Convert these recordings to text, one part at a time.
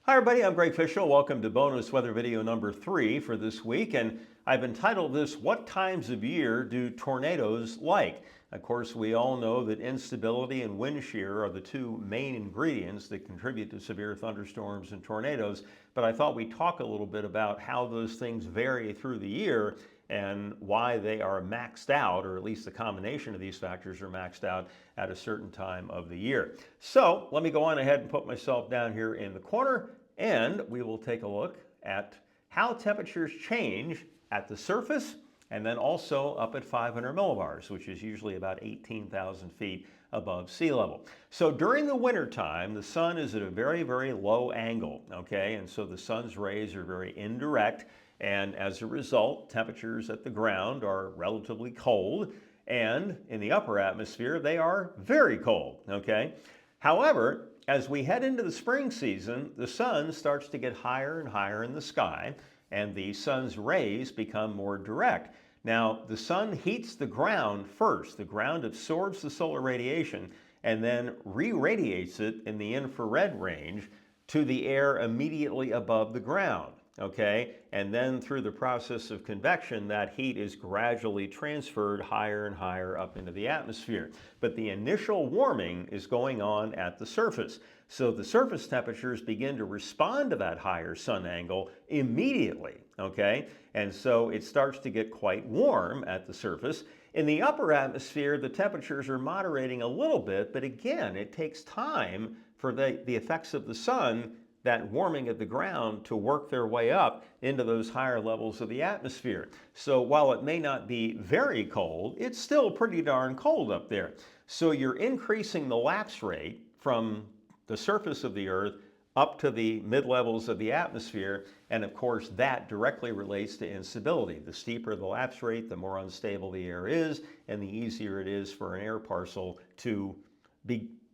Hi everybody, I'm Greg Fishel. Welcome to bonus weather video number 3 for this week, and I've entitled this, What Times of Year Do Tornadoes Like? Of course, we all know that instability and wind shear are the two main ingredients that contribute to severe thunderstorms and tornadoes, but I thought we'd talk a little bit about how those things vary through the year and why they are maxed out, or at least the combination of these factors are maxed out at a certain time of the year. So let me go on ahead and put myself down here in the corner, and we will take a look at how temperatures change at the surface and then also up at 500 millibars, which is usually about 18,000 feet above sea level. So during the winter time, the sun is at a very, very low angle, okay? And so the sun's rays are very indirect, and as a result, temperatures at the ground are relatively cold, and in the upper atmosphere, they are very cold, okay? However, as we head into the spring season, the sun starts to get higher and higher in the sky, and the sun's rays become more direct. Now, the sun heats the ground first. The ground absorbs the solar radiation and then re-radiates it in the infrared range to the air immediately above the ground. Okay, and then through the process of convection, that heat is gradually transferred higher and higher up into the atmosphere. But the initial warming is going on at the surface. So the surface temperatures begin to respond to that higher sun angle immediately, okay? And so it starts to get quite warm at the surface. In the upper atmosphere, the temperatures are moderating a little bit, but again, it takes time for the effects of the sun, that warming of the ground, to work their way up into those higher levels of the atmosphere. So while it may not be very cold, it's still pretty darn cold up there. So you're increasing the lapse rate from the surface of the Earth up to the mid-levels of the atmosphere, and of course that directly relates to instability. The steeper the lapse rate, the more unstable the air is, and the easier it is for an air parcel to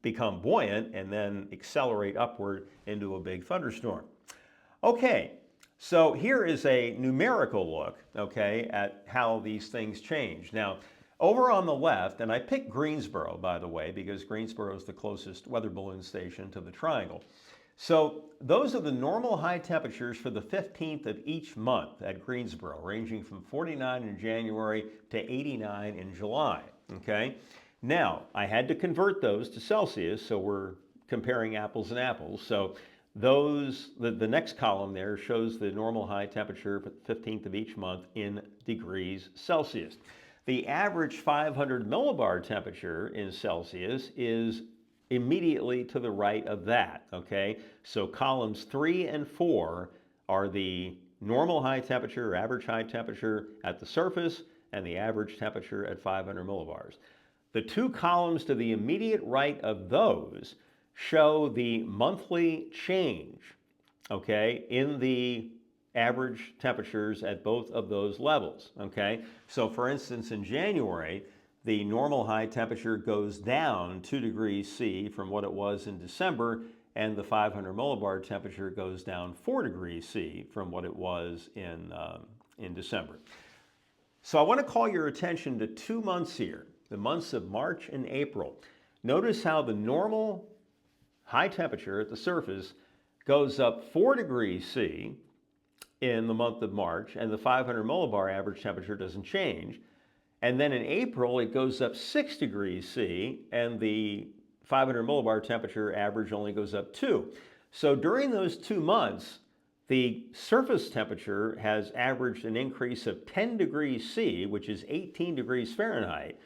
become buoyant and then accelerate upward into a big thunderstorm. Okay, so here is a numerical look, okay, at how these things change. Now, over on the left, and I picked Greensboro, by the way, because Greensboro is the closest weather balloon station to the triangle. So those are the normal high temperatures for the 15th of each month at Greensboro, ranging from 49 in January to 89 in July, okay? Now, I had to convert those to Celsius, so we're comparing apples and apples. So those, the next column there shows the normal high temperature for the 15th of each month in degrees Celsius. The average 500 millibar temperature in Celsius is immediately to the right of that, okay? So columns 3 and 4 are the normal high temperature, or average high temperature at the surface, and the average temperature at 500 millibars. The two columns to the immediate right of those show the monthly change, okay, in the average temperatures at both of those levels, okay? So for instance, in January, the normal high temperature goes down 2 degrees C from what it was in December, and the 500 millibar temperature goes down 4 degrees C from what it was in December. So I want to call your attention to 2 months here, the months of March and April. Notice how the normal high temperature at the surface goes up 4 degrees C in the month of March, and the 500 millibar average temperature doesn't change. And then in April, it goes up 6 degrees C, and the 500 millibar temperature average only goes up 2. So during those 2 months, the surface temperature has averaged an increase of 10 degrees C, which is 18 degrees Fahrenheit,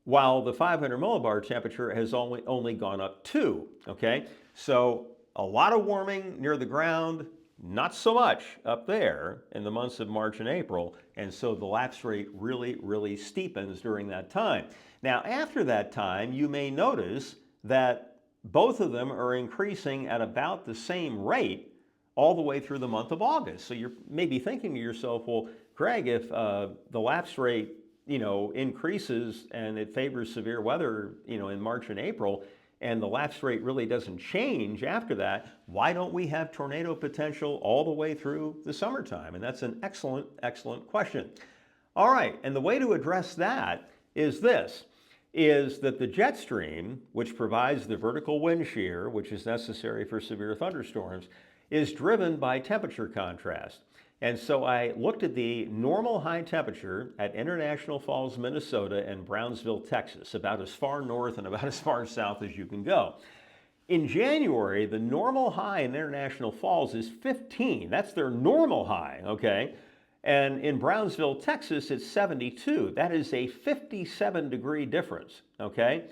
while the 500 millibar temperature has only gone up 2, okay? So a lot of warming near the ground, not so much up there in the months of March and April, and so the lapse rate really, really steepens during that time. Now, after that time, you may notice that both of them are increasing at about the same rate all the way through the month of August. So you're maybe thinking to yourself, well, Greg, if the lapse rate, increases and it favors severe weather, in March and April, and the lapse rate really doesn't change after that, why don't we have tornado potential all the way through the summertime? And that's an excellent, excellent question. All right, and the way to address that is this. is that the jet stream, which provides the vertical wind shear, which is necessary for severe thunderstorms, is driven by temperature contrast. And so I looked at the normal high temperature at International Falls, Minnesota and Brownsville, Texas, about as far north and about as far south as you can go. In January, the normal high in International Falls is 15. That's their normal high, okay? And in Brownsville, Texas, it's 72. That is a 57-degree difference, okay?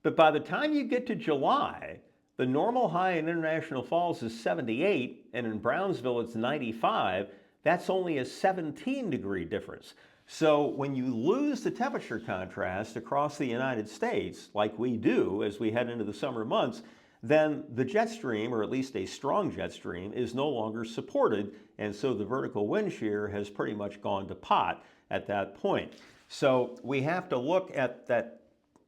But by the time you get to July, the normal high in International Falls is 78, and in Brownsville, it's 95. That's only a 17-degree difference. So when you lose the temperature contrast across the United States, like we do as we head into the summer months, then the jet stream, or at least a strong jet stream, is no longer supported, and so the vertical wind shear has pretty much gone to pot at that point. So we have to look at that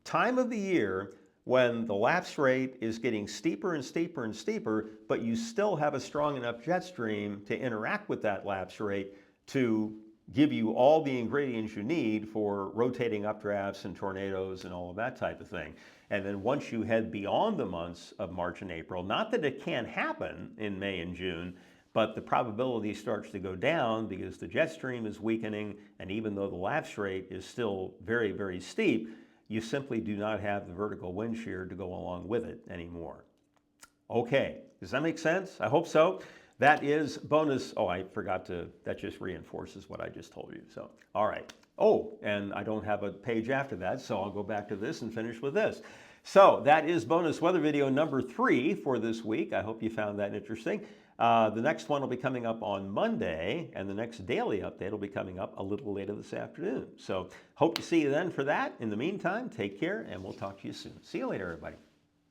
time of the year when the lapse rate is getting steeper and steeper and steeper, but you still have a strong enough jet stream to interact with that lapse rate to give you all the ingredients you need for rotating updrafts and tornadoes and all of that type of thing. And then once you head beyond the months of March and April, not that it can't happen in May and June, but the probability starts to go down because the jet stream is weakening, and even though the lapse rate is still very, very steep, you simply do not have the vertical wind shear to go along with it anymore. Okay, does that make sense? I hope so. That is bonus. Oh, I forgot to, that just reinforces what I just told you. So, all right. Oh, and I don't have a page after that, so I'll go back to this and finish with this. So that is bonus weather video number 3 for this week. I hope you found that interesting. The next one will be coming up on Monday, and the next daily update will be coming up a little later this afternoon. So hope to see you then for that. In the meantime, take care, and we'll talk to you soon. See you later, everybody.